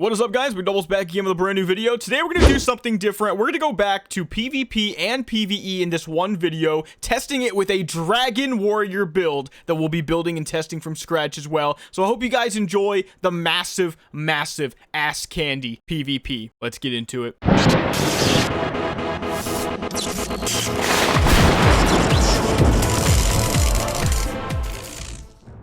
What is up, guys? Mcdoubles back again with a brand new video. Today we're going to do something different. We're going to go back to PvP and PvE in this one video, testing it with a Dragon Warrior build that we'll be building and testing from scratch as well. So I hope you guys enjoy the massive ass candy PvP. Let's get into it.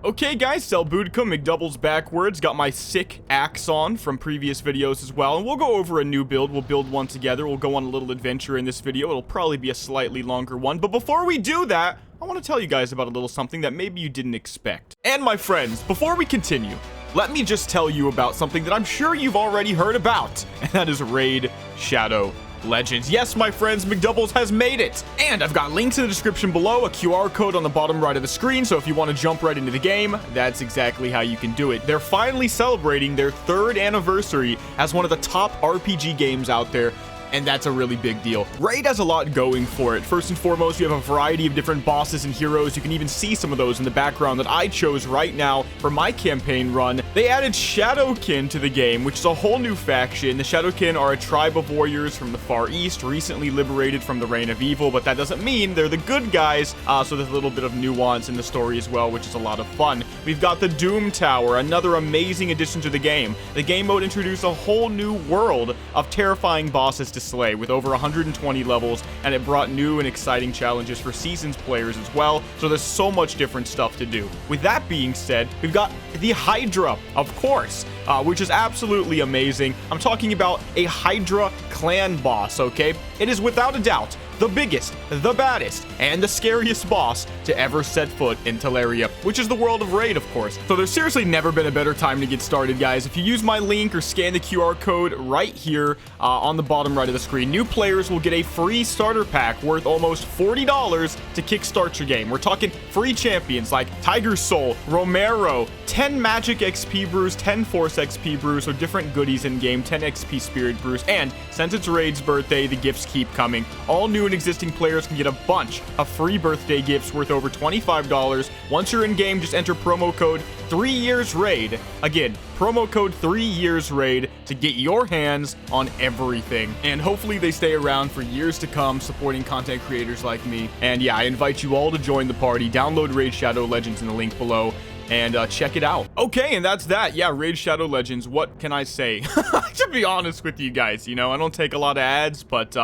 Okay guys, Selbudka, Mcdoubles backwards, got my sick axe on from previous videos as well, and we'll go over a new build. We'll build one together. We'll go on a little adventure in this video. It'll probably be a slightly longer one, but before we do that, I want to tell you guys about a little something that maybe you didn't expect. And my friends, before we continue, let me just tell you about something that I'm sure you've already heard about, and that is Raid Shadow Legends. Yes, my friends, Mcdoubles has made it. And I've got links in the description below, a QR code on the bottom right of the screen, so if you want to jump right into the game, that's exactly how you can do it. They're finally celebrating their 3rd anniversary as one of the top RPG games out there, and that's a really big deal. Raid has a lot going for it. First and foremost, you have a variety of different bosses and heroes. You can even see some of those in the background that I chose right now for my campaign run. They added Shadowkin to the game, which is a whole new faction. The Shadowkin are a tribe of warriors from the Far East, recently liberated from the Reign of Evil, but that doesn't mean they're the good guys, so there's a little bit of nuance in the story as well, which is a lot of fun. We've got the Doom Tower, another amazing addition to the game. The game mode introduced a whole new world of terrifying bosses to slay with over 120 levels, and it brought new and exciting challenges for seasons players as well, so there's so much different stuff to do. With that being said, we've got the Hydra, of course, which is absolutely amazing. I'm talking about a Hydra clan boss, okay? It is without a doubt the biggest, the baddest, and the scariest boss to ever set foot in Teleria, which is the world of Raid, of course. So there's seriously never been a better time to get started, guys. If you use my link or scan the QR code right here on the bottom right of the screen, new players will get a free starter pack worth almost $40 to kickstart your game. We're talking free champions like Tiger Soul, Romero, 10 Magic XP brews, 10 Force XP brews, so different goodies in game, 10 XP Spirit brews, and since it's Raid's birthday, the gifts keep coming. All new and existing players can get a bunch of free birthday gifts worth over $25. Once you're in game, just enter promo code 3YearsRaid. Again, promo code 3YearsRaid to get your hands on everything. And hopefully they stay around for years to come, supporting content creators like me. And yeah, I invite you all to join the party. Download Raid Shadow Legends in the link below and check it out. Okay, and that's that. Yeah, Raid Shadow Legends, what can I say? To be honest with you guys, you know, I don't take a lot of ads, but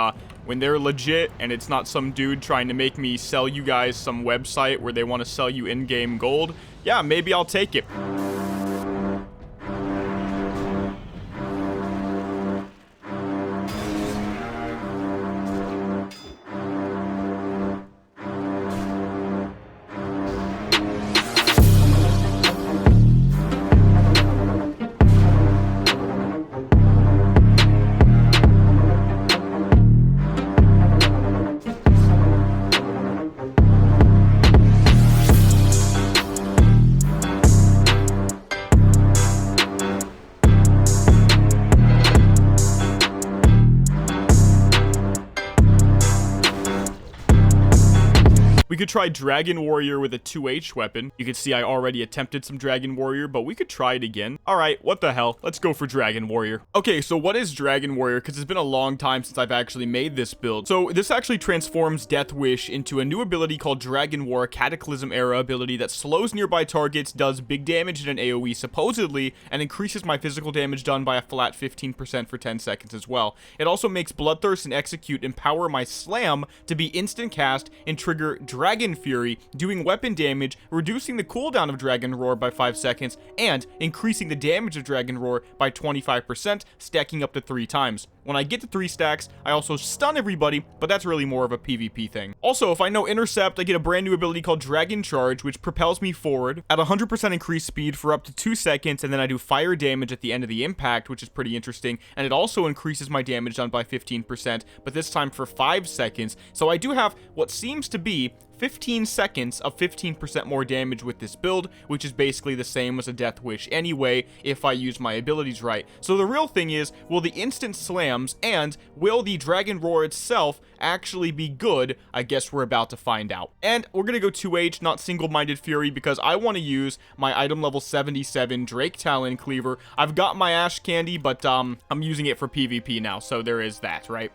when they're legit and it's not some dude trying to make me sell you guys some website where they want to sell you in-game gold, yeah, maybe I'll take it. We could try Dragon Warrior with a 2H weapon. You can see I already attempted some Dragon Warrior, but we could try it again. All right, what the hell? Let's go for Dragon Warrior. Okay, so what is Dragon Warrior? Because it's been a long time since I've actually made this build. So this actually transforms Death Wish into a new ability called Dragon War, Cataclysm Era ability that slows nearby targets, does big damage in an AoE supposedly, and increases my physical damage done by a flat 15% for 10 seconds as well. It also makes Bloodthirst and Execute empower my Slam to be instant cast and trigger Dragon Fury, doing weapon damage, reducing the cooldown of Dragon Roar by 5 seconds, and increasing the damage of Dragon Roar by 25%, stacking up to 3 times. When I get to 3 stacks, I also stun everybody, but that's really more of a PvP thing. Also, if I know Intercept, I get a brand new ability called Dragon Charge, which propels me forward at 100% increased speed for up to 2 seconds, and then I do fire damage at the end of the impact, which is pretty interesting, and it also increases my damage done by 15%, but this time for 5 seconds, so I do have what seems to be 15 seconds of 15% more damage with this build, which is basically the same as a Death Wish anyway, if I use my abilities right. So the real thing is, will the instant slam slams, and will the Dragon Roar itself actually be good? I guess we're about to find out. And we're gonna go 2H, not Single-Minded Fury, because I want to use my item level 77 Drake Talon Cleaver. I've got my Ash Candy, but I'm using it for PvP now, so there is that, right?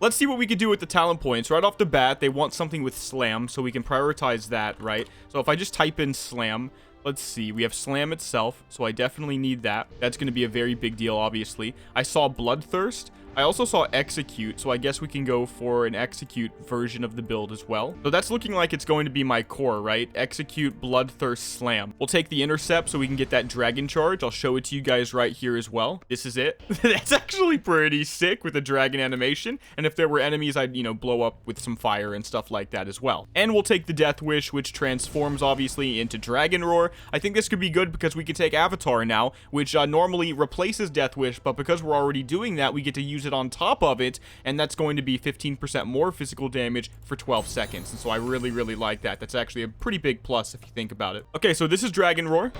Let's see what we could do with the talent points. Right off the bat, they want something with slam, so we can prioritize that, right? So if I just type in slam, let's see. We have slam itself, so I definitely need that. That's going to be a very big deal, obviously. I saw Bloodthirst. I also saw Execute, so I guess we can go for an Execute version of the build as well. So that's looking like it's going to be my core, right? Execute, Bloodthirst, Slam. We'll take the Intercept so we can get that Dragon Charge. I'll show it to you guys right here as well. This is it. That's actually pretty sick with the dragon animation. And if there were enemies, I'd, blow up with some fire and stuff like that as well. And we'll take the Death Wish, which transforms, obviously, into Dragon Roar. I think this could be good because we could take Avatar now, which normally replaces Death Wish, but because we're already doing that, we get to use it on top of it, and that's going to be 15% more physical damage for 12 seconds. And so I really, really like that. That's actually a pretty big plus if you think about it. Okay, so this is Dragon Roar.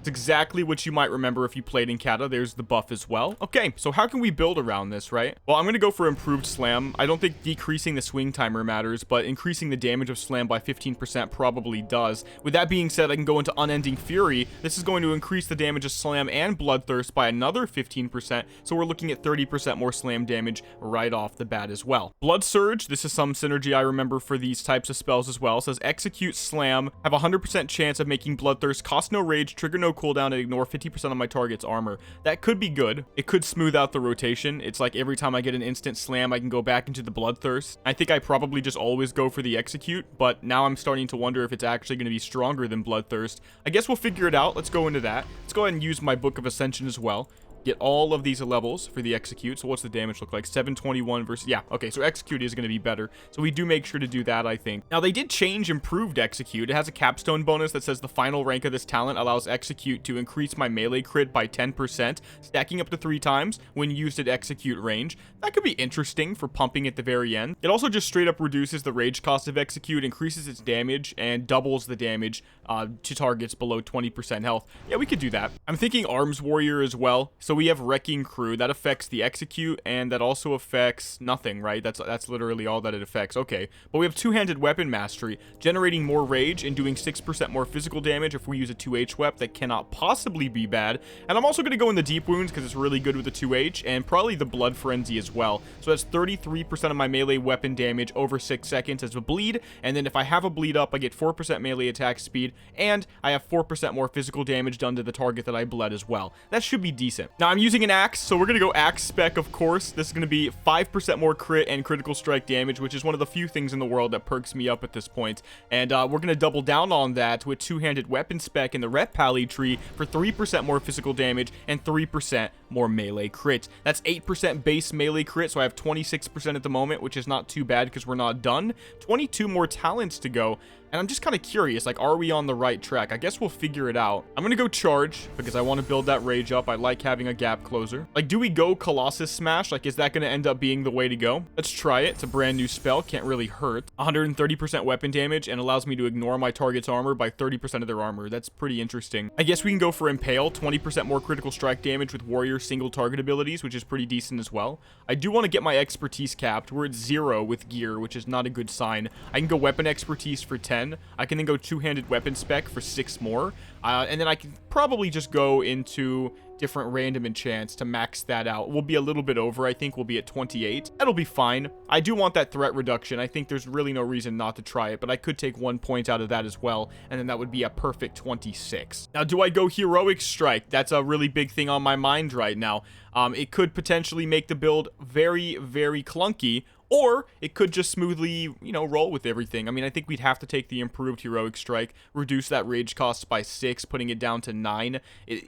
Exactly what you might remember if you played in Kata. There's the buff as well. Okay, so how can we build around this, right? Well, I'm going to go for improved slam. I don't think decreasing the swing timer matters, but increasing the damage of slam by 15% probably does. With that being said, I can go into Unending Fury. This is going to increase the damage of slam and Bloodthirst by another 15%, so we're looking at 30% more slam damage right off the bat as well. Blood Surge, this is some synergy I remember for these types of spells as well. It says Execute Slam, have a 100% chance of making Bloodthirst, cost no rage, trigger no cooldown, and ignore 50% of my target's armor. That could be good. It could smooth out the rotation. It's like every time I get an instant slam, I can go back into the Bloodthirst. I think I probably just always go for the Execute, but now I'm starting to wonder if it's actually going to be stronger than Bloodthirst. I guess we'll figure it out. Let's go into that. Let's go ahead and use my Book of Ascension as well. Get all of these levels for the Execute. So what's the damage look like? 721 versus... Yeah, okay, so Execute is going to be better. So we do make sure to do that, I think. Now, they did change Improved Execute. It has a capstone bonus that says the final rank of this talent allows Execute to increase my melee crit by 10%, stacking up to 3 times when used at Execute range. That could be interesting for pumping at the very end. It also just straight up reduces the rage cost of Execute, increases its damage, and doubles the damage to targets below 20% health. Yeah, we could do that. I'm thinking Arms Warrior as well. So we have Wrecking Crew. That affects the Execute, and that also affects nothing, right? That's literally all that it affects. Okay. But we have Two-Handed Weapon Mastery, generating more rage and doing 6% more physical damage if we use a 2H weapon. That cannot possibly be bad. And I'm also going to go in the Deep Wounds because it's really good with the 2H, and probably the Blood Frenzy as well. So that's 33% of my melee weapon damage over 6 seconds as a bleed, and then if I have a bleed up, I get 4% melee attack speed, and I have 4% more physical damage done to the target that I bled as well. That should be decent. Now, I'm using an axe, so we're going to go axe spec, of course. This is going to be 5% more crit and critical strike damage, which is one of the few things in the world that perks me up at this point. And we're going to double down on that with two-handed weapon spec in the Rep Pally tree for 3% more physical damage and 3% more melee crit. That's 8% base melee crit, so I have 26% at the moment, which is not too bad because we're not done. 22 more talents to go. And I'm just kind of curious, like, are we on the right track? I guess we'll figure it out. I'm going to go Charge because I want to build that rage up. I like having a gap closer. Like, do we go Colossus Smash? Like, is that going to end up being the way to go? Let's try it. It's a brand new spell. Can't really hurt. 130% weapon damage and allows me to ignore my target's armor by 30% of their armor. That's pretty interesting. I guess we can go for Impale. 20% more critical strike damage with Warrior single target abilities, which is pretty decent as well. I do want to get my expertise capped. We're at 0 with gear, which is not a good sign. I can go weapon expertise for 10. I can then go two-handed weapon spec for 6 more. And then I can probably just go into different random enchants to max that out. We'll be a little bit over. I think we'll be at 28. That'll be fine. I do want that threat reduction. I think there's really no reason not to try it, but I could take 1 point out of that as well, and then that would be a perfect 26. Now, do I go Heroic Strike? That's a really big thing on my mind right now. It could potentially make the build very, very clunky, or it could just smoothly, you know, roll with everything. I mean, I think we'd have to take the improved Heroic Strike, reduce that rage cost by 6, putting it down to 9.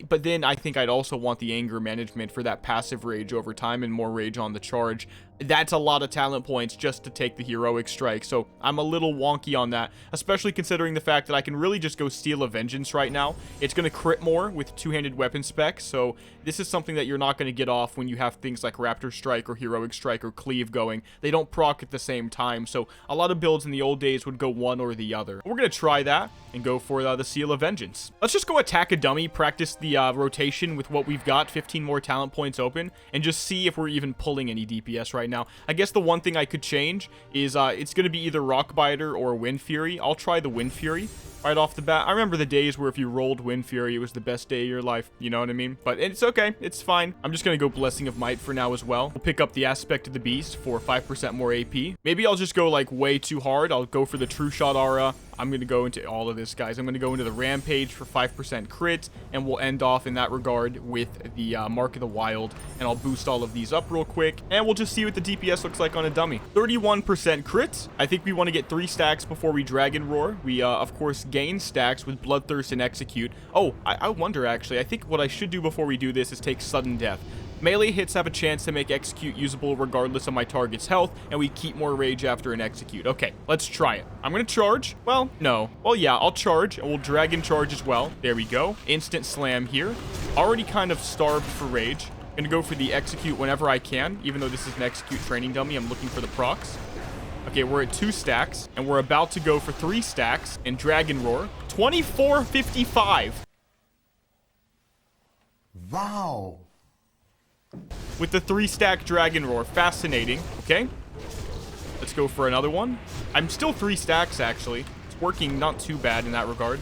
But then I think I'd also want the anger management for that passive rage over time and more rage on the charge. That's a lot of talent points just to take the Heroic Strike, so I'm a little wonky on that, especially considering the fact that I can really just go Steel of Vengeance right now. It's going to crit more with two-handed weapon spec, so this is something that you're not going to get off when you have things like Raptor Strike or Heroic Strike or Cleave going. They don't proc at the same time, so a lot of builds in the old days would go one or the other. We're going to try that and go for the Seal of Vengeance. Let's just go attack a dummy, practice the rotation with what we've got, 15 more talent points open, and just see if we're even pulling any DPS right now. I guess the one thing I could change is it's going to be either Rockbiter or Wind Fury. I'll try the Wind Fury right off the bat. I remember the days where if you rolled Wind Fury, it was the best day of your life. You know what I mean? But it's okay. It's fine. I'm just going to go Blessing of Might for now as well. We'll pick up the Aspect of the Beast for 5% more AP. Maybe I'll just go like way too hard. I'll go for the True Shot Aura. I'm going to go into all of this, guys. I'm going to go into the Rampage for 5% crit, and we'll end off in that regard with the Mark of the Wild, and I'll boost all of these up real quick, and we'll just see what the DPS looks like on a dummy. 31% crit. I think we want to get 3 stacks before we Dragon Roar. We, of course, gain stacks with Bloodthirst and Execute. Oh, I wonder, actually. I think what I should do before we do this is take Sudden Death. Melee hits have a chance to make Execute usable regardless of my target's health, and we keep more rage after an Execute. Okay, let's try it. I'm going to charge. Well, no. Well, yeah, I'll charge, and we'll Dragon Charge as well. There we go. Instant Slam here. Already kind of starved for rage. I'm going to go for the Execute whenever I can, even though this is an Execute training dummy. I'm looking for the procs. Okay, we're at 2 stacks, and we're about to go for 3 stacks and Dragon Roar. 24.55. Wow. With the 3-stack Dragon Roar. Fascinating. Okay. Let's go for another one. I'm still 3 stacks, actually. It's working not too bad in that regard.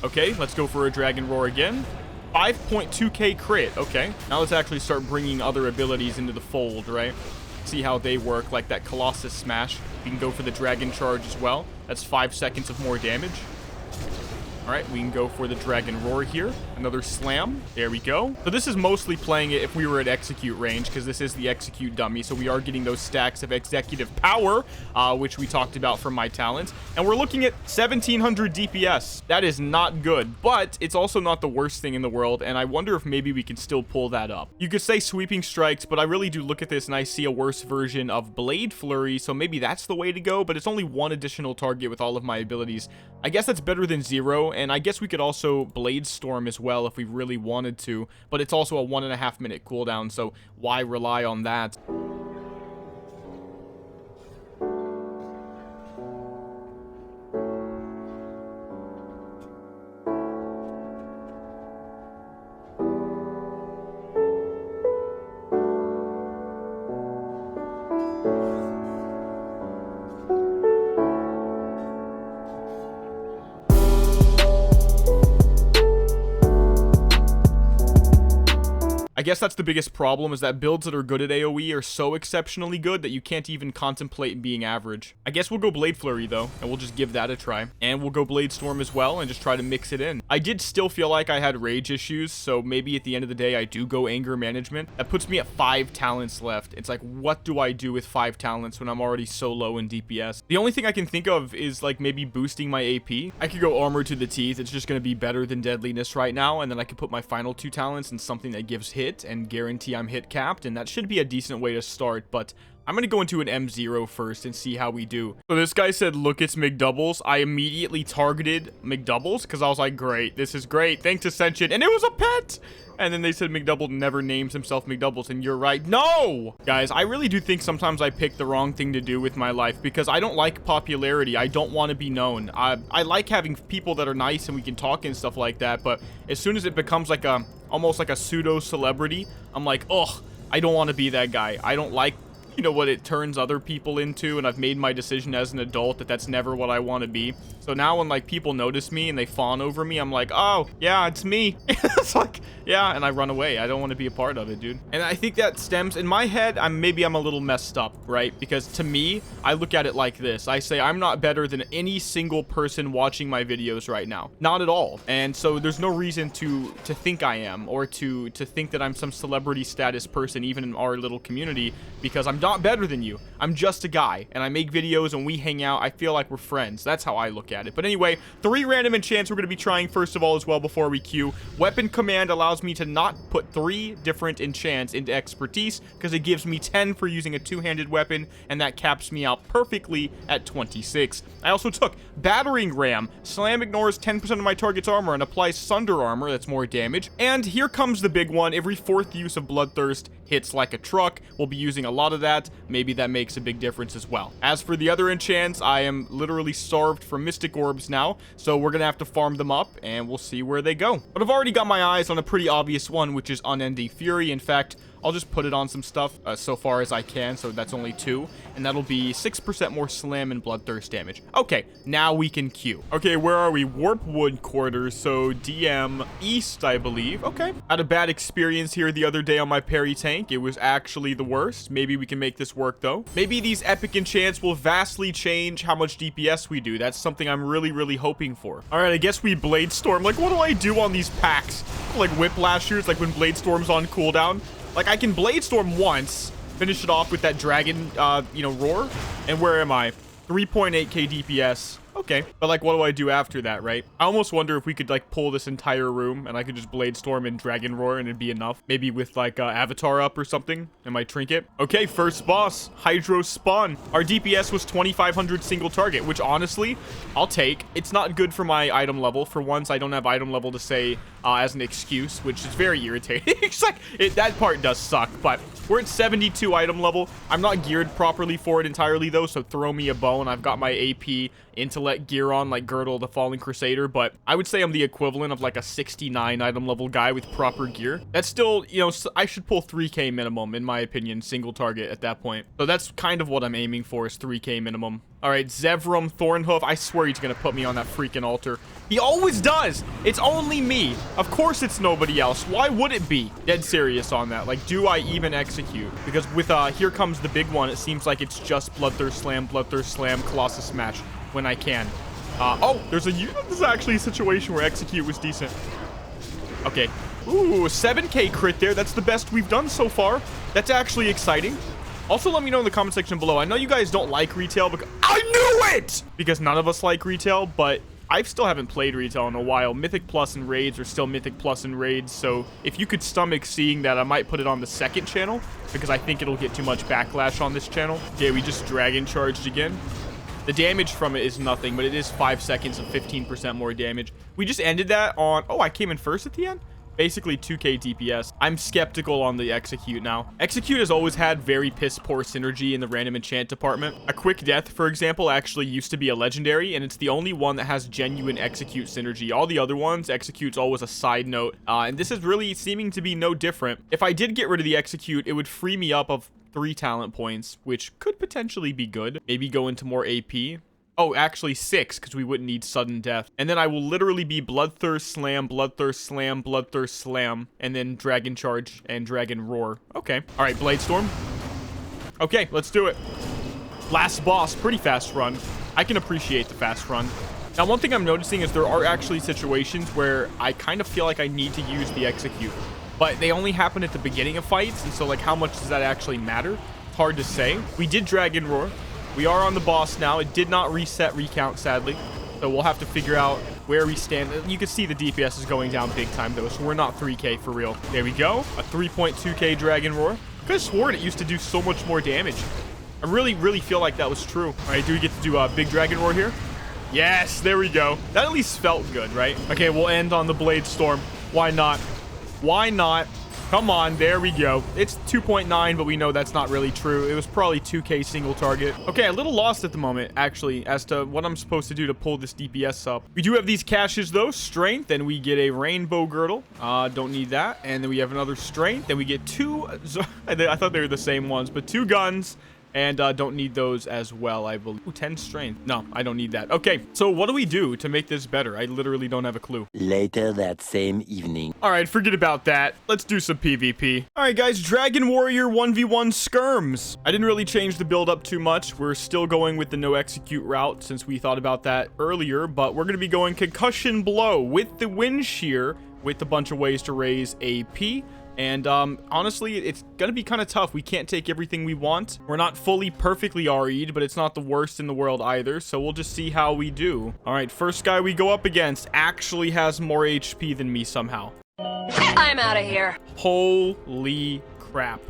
Okay, let's go for a Dragon Roar again. 5.2k crit. Okay. Now let's actually start bringing other abilities into the fold, right? See how they work, like that Colossus Smash. We can go for the Dragon Charge as well. That's 5 seconds of more damage. All right, we can go for the Dragon Roar here. Another Slam. There we go. So this is mostly playing it if we were at Execute range, because this is the Execute dummy. So we are getting those stacks of Executive Power, which we talked about from my talent. And we're looking at 1700 DPS. That is not good, but it's also not the worst thing in the world. And I wonder if maybe we can still pull that up. You could say Sweeping Strikes, but I really do look at this and I see a worse version of Blade Flurry. So maybe that's the way to go, but it's only 1 additional target with all of my abilities. I guess that's better than 0. And I guess we could also Blade Storm as well if we really wanted to, but it's also a 1.5 minute cooldown, so why rely on that? I guess that's the biggest problem, is that builds that are good at AoE are so exceptionally good that you can't even contemplate being average. I guess we'll go Blade Flurry though, and we'll just give that a try. And we'll go Blade Storm as well and just try to mix it in. I did still feel like I had rage issues, so maybe at the end of the day I do go Anger Management. That puts me at 5 talents left. It's like, what do I do with 5 talents when I'm already so low in DPS? The only thing I can think of is like maybe boosting my AP. I could go Armor to the Teeth. It's just going to be better than Deadliness right now, and then I could put my final 2 talents in something that gives hit and guarantee I'm hit capped, and that should be a decent way to start, but I'm going to go into an M0 first and see how we do. So this guy said, look, it's Mcdoubles. I immediately targeted Mcdoubles because I was like, great, this is great. Thanks, Ascension. And it was a pet. And then they said McDouble never names himself Mcdoubles, and you're right. No! Guys, I really do think sometimes I pick the wrong thing to do with my life because I don't like popularity. I don't want to be known. I like having people that are nice and we can talk and stuff like that, but as soon as it becomes like almost like a pseudo celebrity, I'm like, ugh, I don't want to be that guy. I don't like you know, what it turns other people into, and I've made my decision as an adult that that's never what I want to be. So now when like people notice me and they fawn over me, I'm like, oh yeah, it's me. It's like, yeah, and I run away. I don't want to be a part of it, dude. And I think that stems in my head. Maybe I'm a little messed up, right? Because to me, I look at it like this. I say I'm not better than any single person watching my videos right now, not at all. And so there's no reason to think I am, or to think that I'm some celebrity status person, even in our little community, because I'm not better than you. I'm just a guy, and I make videos and we hang out. I feel like we're friends. That's how I look at it. But anyway, 3 random enchants we're going to be trying first of all as well before we queue. Weapon command allows me to not put 3 different enchants into expertise, because it gives me 10 for using a 2-handed weapon, and that caps me out perfectly at 26. I also took battering ram. Slam ignores 10% of my target's armor and applies sunder armor. That's more damage. And here comes the big one. Every 4th use of Bloodthirst hits like a truck. We'll be using a lot of that. Maybe that makes a big difference as well. As for the other enchants, I am literally starved for mystic orbs now, so we're gonna have to farm them up and we'll see where they go. But I've already got my eyes on a pretty obvious one, which is Unending Fury. In fact, I'll just put it on some stuff so far as I can, so that's only 2, and that'll be 6% more slam and bloodthirst damage. Okay, now we can queue. Okay, where are we? Warpwood quarters, so DM east, I believe. Okay. Had a bad experience here the other day on my parry tank. It was actually the worst. Maybe we can make this work, though. Maybe these epic enchants will vastly change how much DPS we do. That's something I'm really, really hoping for. All right, I guess we Blade Storm. Like, what do I do on these packs? Like Whiplashers, like when Blade Storm's on cooldown. Like, I can Blade Storm once, finish it off with that dragon, you know, roar. And where am I? 3.8k DPS. Okay, but like, what do I do after that, right? I almost wonder if we could like pull this entire room and I could just Blade Storm and Dragon Roar and it'd be enough. Maybe with like Avatar up or something and my trinket. Okay, first boss, Hydro Spawn. Our DPS was 2500 single target, which honestly, I'll take. It's not good for my item level. For once, I don't have item level to say as an excuse, which is very irritating. It's like, that part does suck, but we're at 72 item level. I'm not geared properly for it entirely though, so throw me a bone. I've got my AP intellect gear on like Girdle the Fallen Crusader, but I would say I'm the equivalent of like a 69 item level guy with proper gear. That's still, you know, I should pull 3k minimum in my opinion, single target at that point. So that's kind of what I'm aiming for, is 3k minimum. All right, Zevram Thornhoof. I swear he's gonna put me on that freaking altar. He always does. It's only me. Of course it's nobody else. Why would it be? Dead serious on that. Like, do I even execute? Because with here comes the big one, it seems like it's just Bloodthirst Slam, Colossus Smash when I can. Oh, there's actually a situation where execute was decent. Okay. Ooh, 7k crit there. That's the best we've done so far. That's actually exciting. Also, let me know in the comment section below. I know you guys don't like retail, because I knew it! Because none of us like retail, but I still haven't played retail in a while. Mythic Plus and raids are still Mythic Plus and raids, so if you could stomach seeing that, I might put it on the second channel, because I think it'll get too much backlash on this channel. Okay, we just dragon charged again. The damage from it is nothing, but it is 5 seconds of 15% more damage. We just ended that on... Oh, I came in first at the end? Basically 2k DPS. I'm skeptical on the execute now. Execute has always had very piss poor synergy in the random enchant department. A quick death, for example, actually used to be a legendary, and it's the only one that has genuine execute synergy. All the other ones, execute's always a side note, and this is really seeming to be no different. If I did get rid of the execute, it would free me up of 3 talent points, which could potentially be good. Maybe go into more AP. Oh, actually 6, because we wouldn't need sudden death. And then I will literally be Bloodthirst Slam, Bloodthirst Slam, Bloodthirst Slam, and then Dragon Charge and Dragon Roar. Okay. All right, Blade Storm. Okay, let's do it. Last boss, pretty fast run. I can appreciate the fast run. Now, one thing I'm noticing is there are actually situations where I kind of feel like I need to use the execute, but they only happen at the beginning of fights, and so like how much does that actually matter? It's hard to say. We did Dragon Roar. We are on the boss now. It did not reset recount, sadly. So we'll have to figure out where we stand. You can see the DPS is going down big time, though, so we're not 3k for real. There we go. A 3.2k Dragon Roar. I could have sworn it used to do so much more damage. I really, really feel like that was true. All right, do we get to do a big Dragon Roar here? Yes, there we go. That at least felt good, right? Okay, we'll end on the Blade Storm. Why not? Why not? Come on, there we go. It's 2.9, but we know that's not really true. It was probably 2K single target. Okay, a little lost at the moment, actually, as to what I'm supposed to do to pull this DPS up. We do have these caches, though. Strength, and we get a rainbow girdle. Don't need that. And then we have another strength, and we get 2... I thought they were the same ones, but 2 guns. And don't need those as well, I believe. Ooh, 10 strength. No, I don't need that. Okay, so what do we do to make this better? I literally don't have a clue. Later that same evening. All right, forget about that. Let's do some PvP. All right, guys, Dragon Warrior 1v1 skirms. I didn't really change the build up too much. We're still going with the no execute route since we thought about that earlier, but we're going to be going concussion blow with the wind shear with a bunch of ways to raise AP. And honestly, it's gonna be kind of tough. We can't take everything we want. We're not fully perfectly RE'd, but it's not the worst in the world either. So we'll just see how we do. All right, first guy we go up against actually has more HP than me somehow. I'm out of here. Holy crap.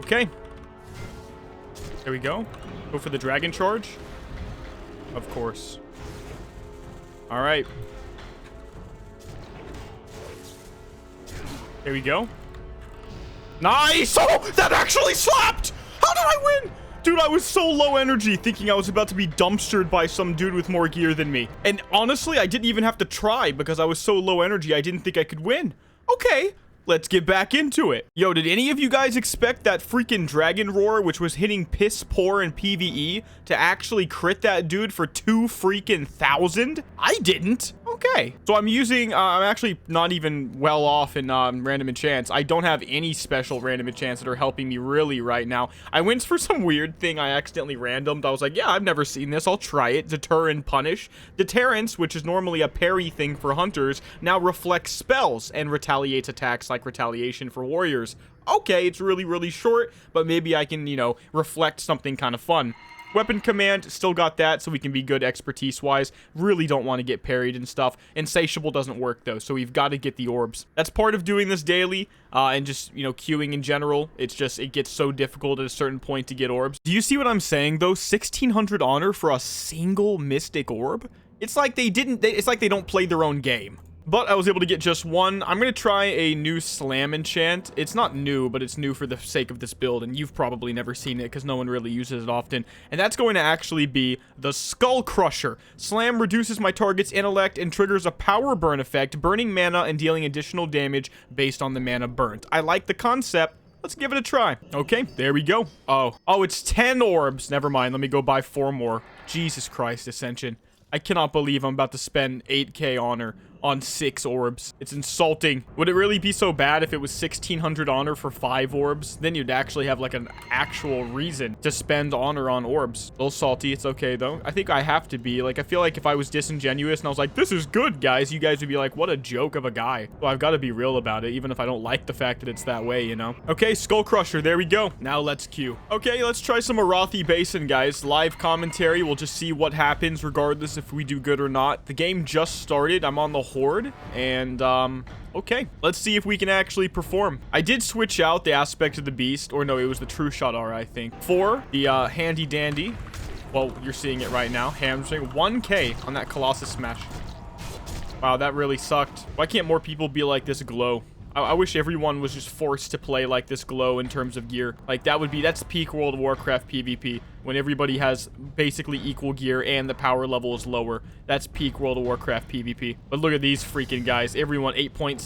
Okay. There we go. Go for the dragon charge. Of course. All right. There we go. Nice! Oh, that actually slapped! How did I win? Dude, I was so low energy thinking I was about to be dumpstered by some dude with more gear than me. And honestly, I didn't even have to try because I was so low energy, I didn't think I could win. Okay, let's get back into it. Yo, did any of you guys expect that freaking dragon roar, which was hitting piss poor in PvE, to actually crit that dude for 2 freaking thousand? I didn't. Okay, so I'm using, I'm actually not even well off in random enchants. I don't have any special random enchants that are helping me really right now. I went for some weird thing I accidentally randomed. I was like, yeah, I've never seen this. I'll try it. Deter and punish. Deterrence, which is normally a parry thing for hunters, now reflects spells and retaliates attacks like retaliation for warriors. Okay, it's really, really short, but maybe I can, you know, reflect something kind of fun. Weapon command, still got that, so we can be good expertise-wise. Really don't want to get parried and stuff. Insatiable doesn't work, though, so we've got to get the orbs. That's part of doing this daily, and just, you know, queuing in general. It's just, it gets so difficult at a certain point to get orbs. Do you see what I'm saying, though? 1600 honor for a single mystic orb? It's like they didn't, it's like they don't play their own game. But I was able to get just one. I'm going to try a new slam enchant. It's not new, but it's new for the sake of this build, and you've probably never seen it because no one really uses it often. And that's going to actually be the Skull Crusher. Slam reduces my target's intellect and triggers a power burn effect, burning mana and dealing additional damage based on the mana burnt. I like the concept. Let's give it a try. Okay, there we go. Oh, it's 10 orbs. Never mind. Let me go buy 4 more. Jesus Christ, Ascension. I cannot believe I'm about to spend 8k honor on 6 orbs. It's insulting. Would it really be so bad if it was 1600 honor for 5 orbs? Then you'd actually have like an actual reason to spend honor on orbs. A little salty. It's okay though. I think I have to be. Like, I feel like if I was disingenuous and I was like, this is good, guys, you guys would be like, what a joke of a guy. Well, I've got to be real about it, even if I don't like the fact that it's that way, you know? Okay, Skull Crusher. There we go. Now let's queue. Okay, let's try some Arathi Basin, guys. Live commentary. We'll just see what happens regardless if we do good or not. The game just started. I'm on the horde, and okay, let's see if we can actually perform. I did switch out the aspect of the beast, or no, it was the true shot R, I think, for the handy dandy. Well, you're seeing it right now. Hamstring 1k on that Colossus Smash. Wow, that really sucked. Why can't more people be like this glow? I wish everyone was just forced to play like this glow in terms of gear. Like, that's peak World of Warcraft PvP. When everybody has basically equal gear and the power level is lower. That's peak World of Warcraft PvP. But look at these freaking guys. Everyone 8.7,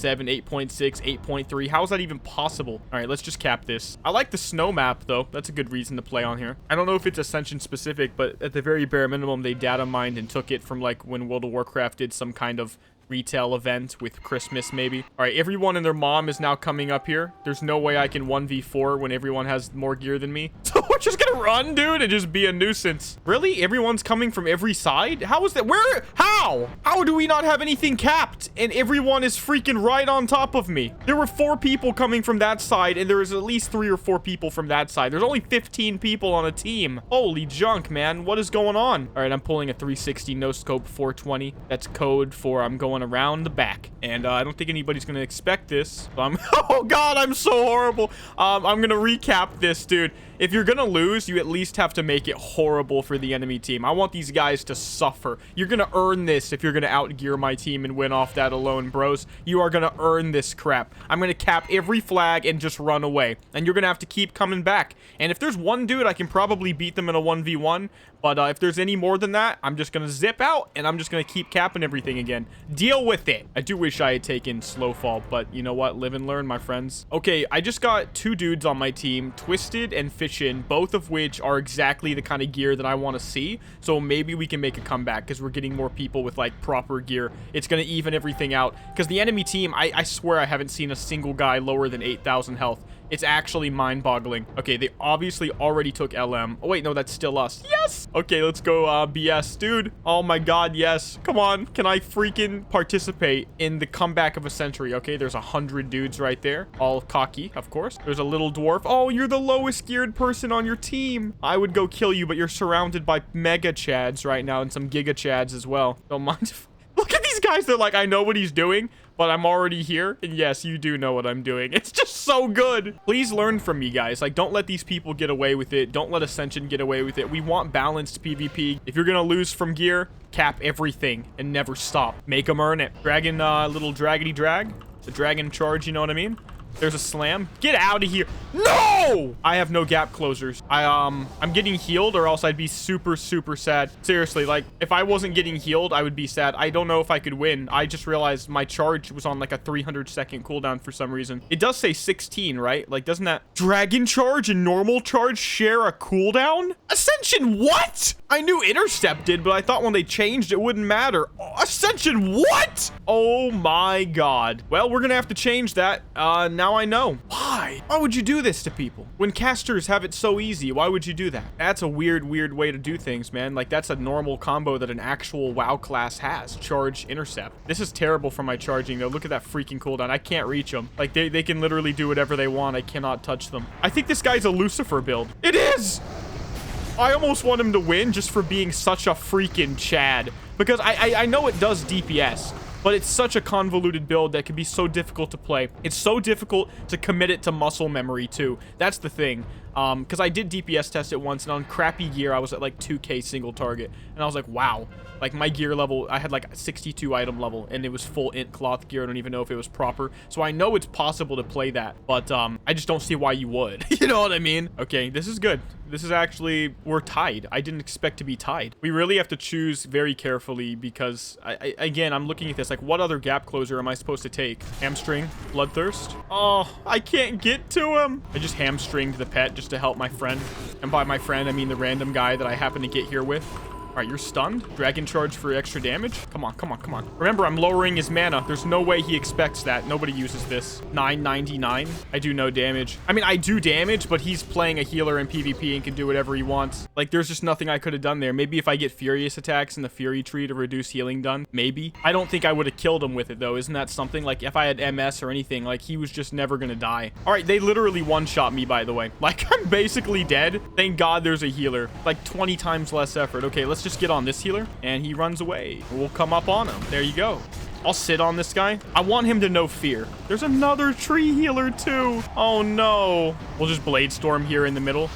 8.6, 8.3. How is that even possible? All right, let's just cap this. I like the snow map, though. That's a good reason to play on here. I don't know if it's Ascension specific, but at the very bare minimum, they data mined and took it from, like, when World of Warcraft did some kind of retail event with Christmas, maybe. All right, everyone and their mom is now coming up here. There's no way I can 1v4 when everyone has more gear than me. So we're just gonna run, dude, and just be a nuisance. Really? Everyone's coming from every side? How is that? Where? How? How do we not have anything capped? And everyone is freaking right on top of me. There were 4 people coming from that side, and there was at least 3 or 4 people from that side. There's only 15 people on a team. Holy junk, man. What is going on? All right, I'm pulling a 360 no scope 420. That's code for I'm going around the back, and I don't think anybody's gonna expect this. So oh god, I'm so horrible. I'm gonna recap this, dude. if you're gonna lose, you at least have to make it horrible for the enemy team. I want these guys to suffer. You're gonna earn this if you're gonna outgear my team and win off that alone, bros. You are gonna earn this crap. I'm gonna cap every flag and just run away. And you're gonna have to keep coming back. And if there's one dude, I can probably beat them in a 1v1. But if there's any more than that, I'm just gonna zip out and I'm just gonna keep capping everything again. Deal with it. I do wish I had taken Slowfall, but you know what? Live and learn, my friends. Okay, I just got 2 dudes on my team, Twisted and Fishin, both of which are exactly the kind of gear that I want to see. So maybe we can make a comeback because we're getting more people with like proper gear. It's gonna even everything out because the enemy team, I swear I haven't seen a single guy lower than 8,000 health. It's actually mind-boggling. Okay, they obviously already took LM. Oh, wait, no, that's still us. Yes! Okay, let's go, BS. Dude, oh my god, yes. Come on, can I freaking participate in the comeback of a century? Okay, there's 100 dudes right there. All cocky, of course. There's a little dwarf. Oh, you're the lowest geared person on your team. I would go kill you, but you're surrounded by mega chads right now and some giga chads as well. Don't mind if... Look at these guys. They're like, I know what he's doing, but I'm already here. And yes, you do know what I'm doing. It's just so good. Please learn from me, guys. Like, don't let these people get away with it. Don't let Ascension get away with it. We want balanced PvP. If you're going to lose from gear, cap everything and never stop. Make them earn it. Dragon, little draggedy drag. The dragon charge, you know what I mean? There's a slam. Get out of here. No! I have no gap closers. I'm getting healed or else I'd be super, super sad. Seriously, like, if I wasn't getting healed, I would be sad. I don't know if I could win. I just realized my charge was on like a 300-second cooldown for some reason. It does say 16, right? Like, doesn't that dragon charge and normal charge share a cooldown? Ascension, what? I knew intercept did, but I thought when they changed, it wouldn't matter. Ascension, what? Oh my god. Well, we're gonna have to change that. Now I know. Why? Why would you do this to people? When casters have it so easy, why would you do that? That's a weird, weird way to do things, man. Like, that's a normal combo that an actual WoW class has. Charge, intercept. This is terrible for my charging, though. Look at that freaking cooldown. I can't reach them. Like, they can literally do whatever they want. I cannot touch them. I think this guy's a Lucifer build. It is! I almost want him to win just for being such a freaking Chad. Because I know it does DPS. But it's such a convoluted build that can be so difficult to play. It's so difficult to commit it to muscle memory, too. That's the thing. Because I did DPS test it once, and on crappy gear, I was at like 2k single target. And I was like, wow. Like, my gear level, I had like 62 item level, and it was full int cloth gear. I don't even know if it was proper. So I know it's possible to play that, but I just don't see why you would. You know what I mean? Okay, this is good. This is actually, we're tied. I didn't expect to be tied. We really have to choose very carefully because, again, I'm looking at this, like, what other gap closer am I supposed to take? Hamstring, Bloodthirst. Oh, I can't get to him. I just hamstringed the pet just to help my friend. And by my friend, I mean the random guy that I happen to get here with. All right, you're stunned. Dragon charge for extra damage. Come on, come on, come on. Remember, I'm lowering his mana. There's no way he expects that. Nobody uses this. 999. I do no damage. I mean, I do damage, but he's playing a healer in PvP and can do whatever he wants. Like, there's just nothing I could have done there. Maybe if I get Furious attacks in the Fury tree to reduce healing done. Maybe. I don't think I would have killed him with it, though. Isn't that something? Like, if I had MS or anything, like, he was just never gonna die. All right, they literally one-shot me, by the way. Like, I'm basically dead. Thank God there's a healer. Like, 20 times less effort. Okay, let's just get on this healer, and he runs away. We'll come up on him. There you go. I'll sit on this guy. I want him to know fear. There's another tree healer too. Oh no. We'll just Blade Storm here in the middle.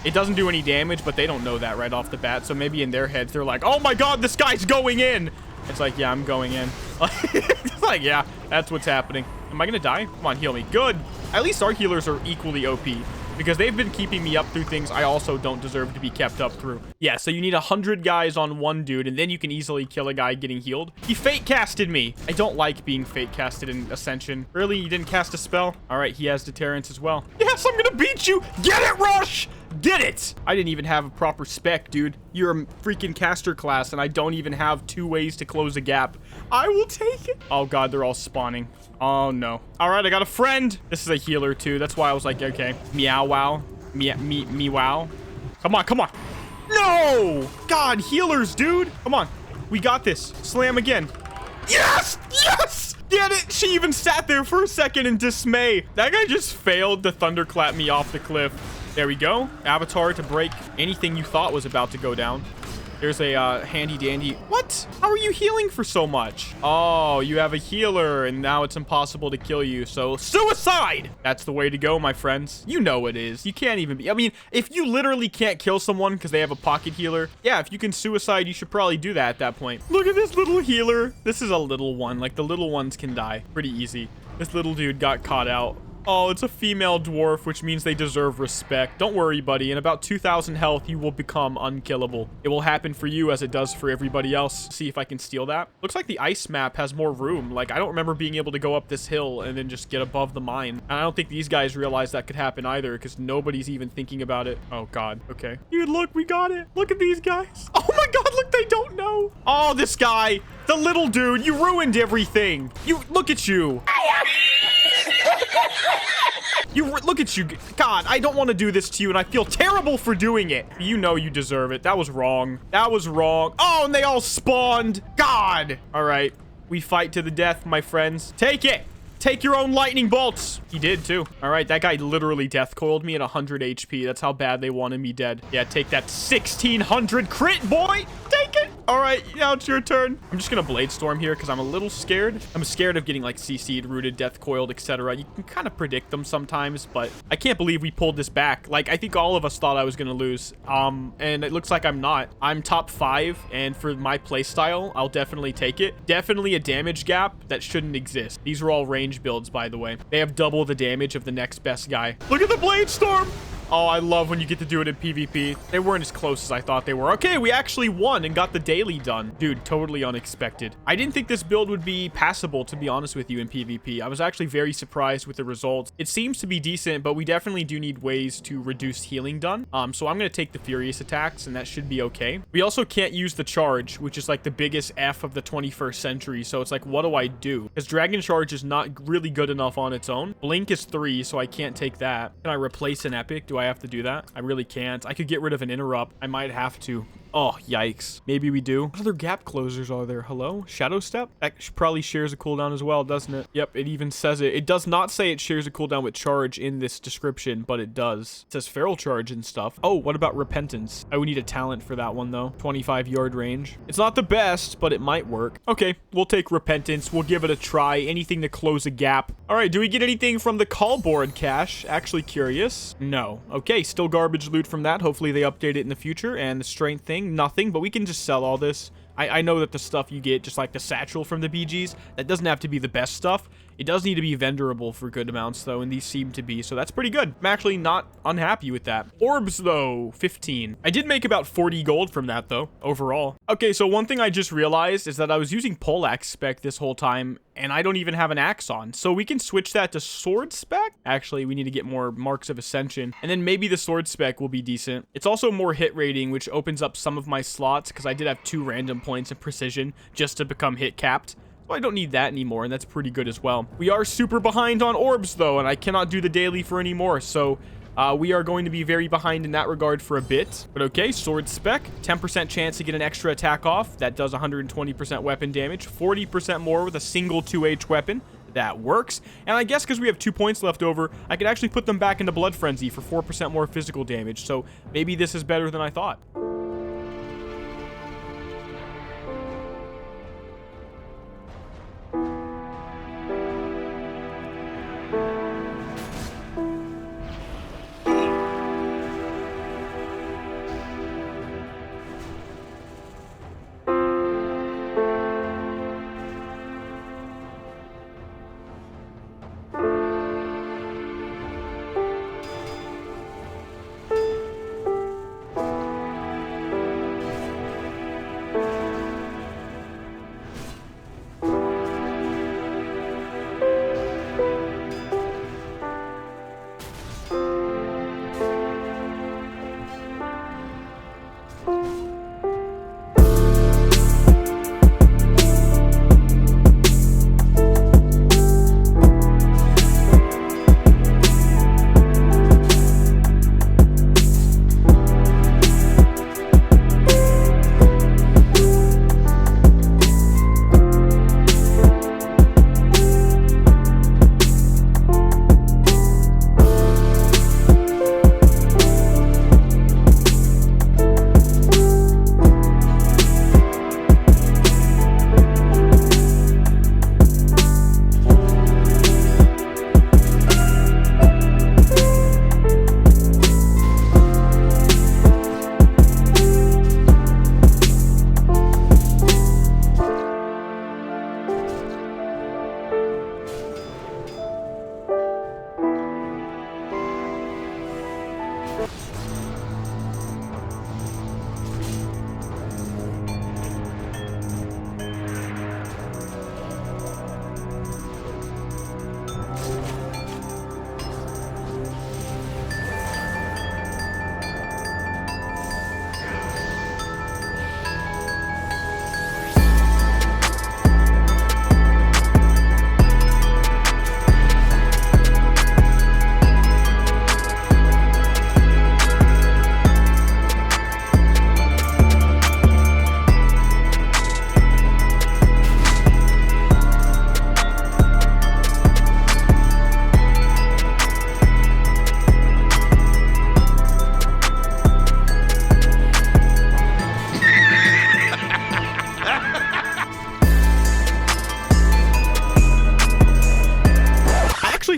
It doesn't do any damage, but they don't know that right off the bat. So maybe in their heads, they're like, oh my god, this guy's going in. It's like, yeah, I'm going in. It's like, yeah, that's what's happening. Am I gonna die? Come on, heal me. Good. At least our healers are equally OP. Because they've been keeping me up through things I also don't deserve to be kept up through. Yeah, so you need 100 guys on one dude, and then you can easily kill a guy getting healed. He fate casted me. I don't like being fate casted in Ascension. Really? You didn't cast a spell? All right, he has deterrence as well. Yes, I'm gonna beat you. Get it, Rush! Get it! I didn't even have a proper spec, dude. You're a freaking caster class, and I don't even have 2 ways to close a gap. I will take it. Oh god, they're all spawning. Oh no. All right, I got a friend. This is a healer too. That's why I was like, okay. Meow wow. Me wow. Come on, come on. No! God, healers, dude. Come on. We got this. Slam again. Yes! Yes! Get it! She even sat there for a second in dismay. That guy just failed to thunderclap me off the cliff. There we go. Avatar to break anything you thought was about to go down. There's a handy dandy. What? How are you healing for so much? Oh, you have a healer and now it's impossible to kill you. So suicide. That's the way to go, my friends. You know it is. You can't even be. I mean, if you literally can't kill someone because they have a pocket healer, yeah, if you can suicide, you should probably do that at that point. Look at this little healer. This is a little one. Like the little ones can die pretty easy. This little dude got caught out. Oh, it's a female dwarf, which means they deserve respect. Don't worry, buddy. In about 2,000 health, you will become unkillable. It will happen for you as it does for everybody else. See if I can steal that. Looks like the ice map has more room. Like, I don't remember being able to go up this hill and then just get above the mine. And I don't think these guys realize that could happen either because nobody's even thinking about it. Oh, God. Okay. Dude, look, we got it. Look at these guys. Oh, my God. Look, they don't know. Oh, this guy. The little dude. You ruined everything. Look at you. Look at you. God, I don't want to do this to you, and I feel terrible for doing it. You know you deserve it. That was wrong. That was wrong. Oh, and they all spawned. God. All right. We fight to the death, my friends. Take it. Take your own lightning bolts. He did, too. All right, that guy literally death coiled me at 100 HP. That's how bad they wanted me dead. Yeah, take that 1,600 crit, boy. Take it. All right, now it's your turn. I'm just going to Blade Storm here because I'm a little scared. I'm scared of getting, like, CC'd, rooted, death coiled, etc. You can kind of predict them sometimes, but I can't believe we pulled this back. Like, I think all of us thought I was going to lose, and it looks like I'm not. I'm top 5, and for my playstyle, I'll definitely take it. Definitely a damage gap that shouldn't exist. These are all range builds, by the way. They have double the damage of the next best guy. Look at the Blade Storm. Oh, I love when you get to do it in PvP. They weren't as close as I thought they were. Okay, we actually won and got the daily done. Dude, totally unexpected. I didn't think this build would be passable, to be honest with you, in PvP. I was actually very surprised with the results. It seems to be decent, but we definitely do need ways to reduce healing done. So I'm going to take the Furious attacks, and that should be okay. We also can't use the Charge, which is like the biggest F of the 21st century. So it's like, what do I do? Because Dragon Charge is not really good enough on its own. Blink is 3, so I can't take that. Can I replace an Epic? Do I have to do that? I really can't. I could get rid of an Interrupt. I might have to. Oh, yikes. Maybe we do. What other gap closers are there? Hello? Shadow Step? That probably shares a cooldown as well, doesn't it? Yep, it even says it. It does not say it shares a cooldown with Charge in this description, but it does. It says Feral Charge and stuff. Oh, what about Repentance? I would need a talent for that one, though. 25-yard range. It's not the best, but it might work. Okay, we'll take Repentance. We'll give it a try. Anything to close a gap. All right, do we get anything from the call board cache? Actually curious. No. Okay, still garbage loot from that. Hopefully they update it in the future. And the strength thing, nothing, but we can just sell all this. I know that the stuff you get, just like the satchel from the BGs, that doesn't have to be the best stuff. It does need to be vendorable for good amounts, though, and these seem to be, so that's pretty good. I'm actually not unhappy with that. Orbs, though, 15. I did make about 40 gold from that, though, overall. Okay, so one thing I just realized is that I was using poleaxe spec this whole time, and I don't even have an axe on. So we can switch that to sword spec. Actually, we need to get more marks of ascension, and then maybe the sword spec will be decent. It's also more hit rating, which opens up some of my slots, because I did have 2 random points of precision just to become hit capped. I don't need that anymore, and that's pretty good as well. We are super behind on orbs, though, and I cannot do the daily for any more, so we are going to be very behind in that regard for a bit. But okay, sword spec, 10% chance to get an extra attack off. That does 120% weapon damage, 40% more with a single 2H weapon. That works. And I guess because we have 2 points left over, I could actually put them back into Blood Frenzy for 4% more physical damage, so maybe this is better than I thought.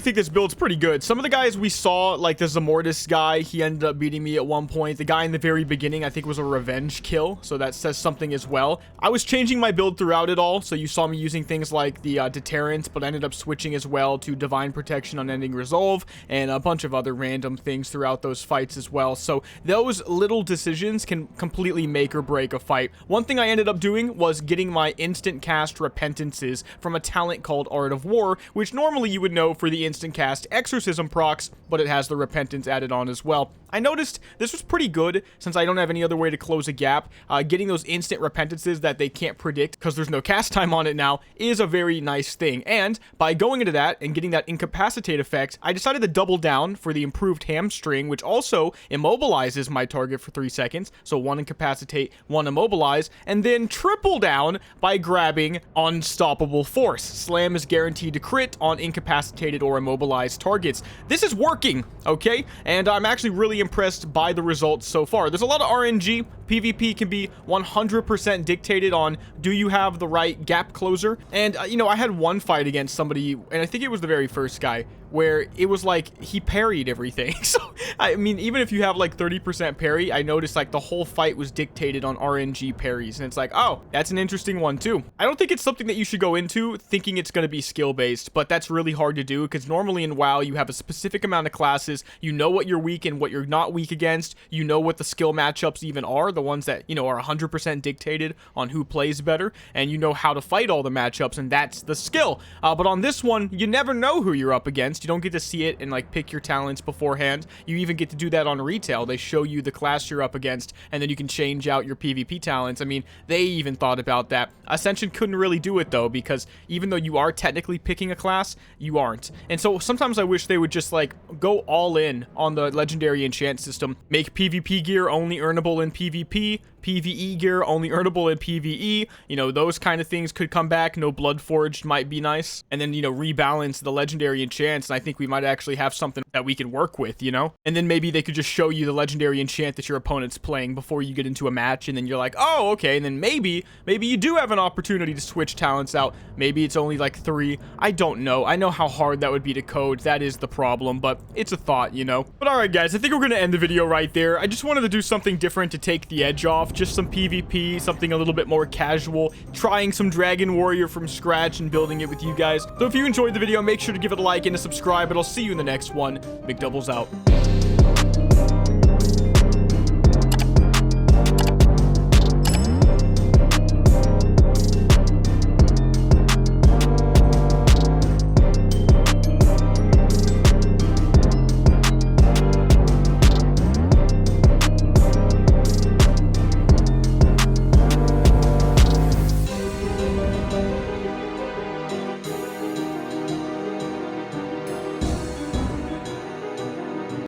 think this build's pretty good. Some of the guys we saw, like the Zamortis guy, he ended up beating me at one point. The guy in the very beginning, I think, was a revenge kill, so that says something as well. I was changing my build throughout it all, so you saw me using things like the Deterrent, but I ended up switching as well to Divine Protection, Unending Resolve, and a bunch of other random things throughout those fights as well. So those little decisions can completely make or break a fight. One thing I ended up doing was getting my instant cast Repentances from a talent called Art of War, which normally you would know for the instant cast Exorcism procs, but it has the Repentance added on as well. I noticed this was pretty good since I don't have any other way to close a gap. Getting those instant Repentances that they can't predict because there's no cast time on it now is a very nice thing. And by going into that and getting that Incapacitate effect, I decided to double down for the improved Hamstring, which also immobilizes my target for 3 seconds. So 1 Incapacitate, 1 Immobilize, and then triple down by grabbing Unstoppable Force. Slam is guaranteed to crit on incapacitated or immobilized targets. This is working, okay? And I'm actually really impressed by the results so far. There's a lot of RNG. PvP can be 100% dictated on, do you have the right gap closer? And, you know, I had one fight against somebody, and I think it was the very first guy, where it was like he parried everything. So, I mean, even if you have like 30% parry, I noticed like the whole fight was dictated on RNG parries. And it's like, oh, that's an interesting one too. I don't think it's something that you should go into thinking it's going to be skill-based, but that's really hard to do because normally in WoW, you have a specific amount of classes. You know what you're weak and what you're not weak against. You know what the skill matchups even are, the ones that, you know, are 100% dictated on who plays better. And you know how to fight all the matchups, and that's the skill. But on this one, you never know who you're up against. You don't get to see it and like pick your talents beforehand. You even get to do that on retail. They show you the class you're up against, and then you can change out your PvP talents. I mean, they even thought about that. Ascension couldn't really do it though, because even though you are technically picking a class, you aren't. And so sometimes I wish they would just like go all in on the legendary enchant system, make PvP gear only earnable in PvP, PvE gear only earnable in PvE, you know, those kind of things could come back. No Bloodforged might be nice. And then, you know, rebalance the legendary enchants, and I think we might actually have something that we can work with, you know? And then maybe they could just show you the legendary enchant that your opponent's playing before you get into a match, and then you're like, oh, okay, and then maybe you do have an opportunity to switch talents out. Maybe it's only like 3. I don't know. I know how hard that would be to code. That is the problem, but it's a thought, you know? But alright guys, I think we're gonna end the video right there. I just wanted to do something different to take the edge off. Just some PvP, something a little bit more casual, trying some Dragon Warrior from scratch and building it with you guys. So if you enjoyed the video, make sure to give it a like and a subscribe, and I'll see you in the next one. Mcdoubles out.